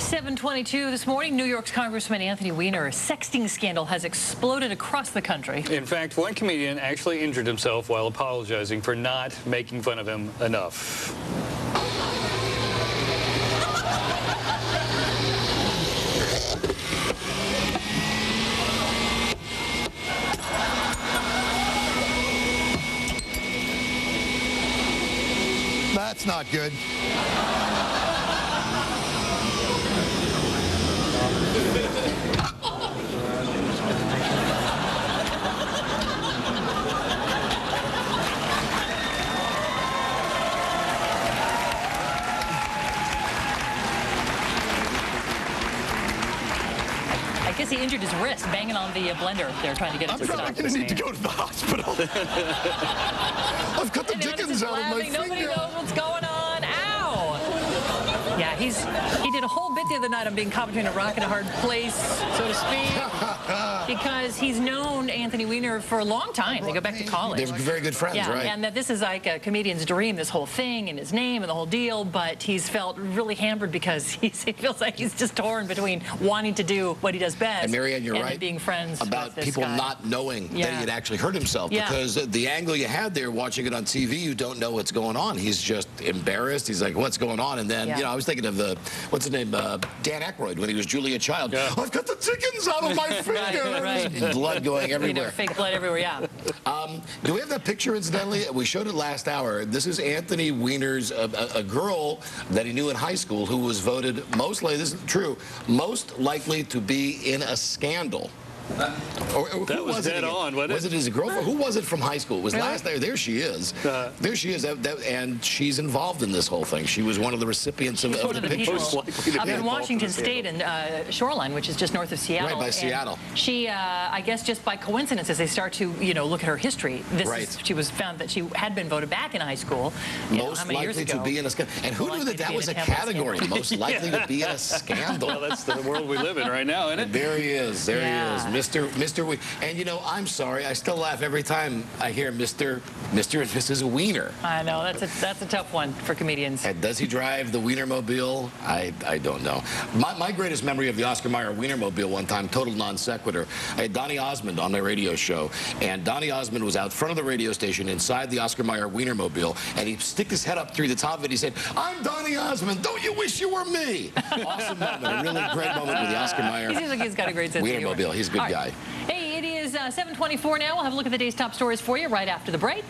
7:22 this morning, New York's Congressman Anthony Weiner, a sexting scandal has exploded across the country. In fact, one comedian actually injured himself while apologizing for not making fun of him enough. That's not good. I guess he injured his wrist banging on the blender. They're trying to get it to stop. I'm probably going to need to go to the hospital. I've cut the dickens out of my finger. Nobody knows what's going on. Ow! Yeah, he did a whole bit the other night on being caught between a rock and a hard place, so to speak, because he's known Anthony Weiner for a long time. They go back to college. They're very good friends, right? And that this is like a comedian's dream, this whole thing and his name and the whole deal, but he's felt really hampered because he feels like he's just torn between wanting to do what he does best and Marianne, you're right, being friends about with people guy. not knowing that he had actually hurt himself, because the angle you had there watching it on TV, you don't know what's going on. He's just embarrassed. He's like, what's going on? And then, you know, I was thinking of what's his name, Dan Aykroyd, when he was Julia Child. I've got the chickens out of my finger. Blood going everywhere. Fake blood everywhere, yeah. Do we have that picture, incidentally? We showed it last hour. This is Anthony Weiner's, a girl that he knew in high school who was voted this is true, most likely to be in a scandal. That was dead on, wasn't it? Was it his girlfriend? Who was it from high school? It was last there. There she is. There she is. And she's involved in this whole thing. She was one of the recipients of the picture. Up in Washington State and Shoreline, which is just north of Seattle. Right, by Seattle. She, I guess just by coincidence, as they start to, look at her history, she was found that she had been voted back in high school. Most likely to be in a scandal. And who knew that was a category? Most likely to be in a scandal. Well, that's the world we live in right now, isn't it? There he is. There he is. Mr. Weiner. And I'm sorry, I still laugh every time I hear Mr. and Mrs. Weiner. I know, that's a tough one for comedians. And does he drive the Wienermobile? I don't know. My greatest memory of the Oscar Mayer Wienermobile one time, total non sequitur. I had Donny Osmond on my radio show, and Donny Osmond was out front of the radio station inside the Oscar Mayer Wienermobile, and he'd stick his head up through the top of it. He said, "I'm Donny Osmond. Don't you wish you were me?" Awesome moment. A really great moment with the Oscar Mayer. He seems like he's got a great sense of humor. Wienermobile. He's a good guy. Hey, it is 7:24 now. We'll have a look at the day's top stories for you right after the break.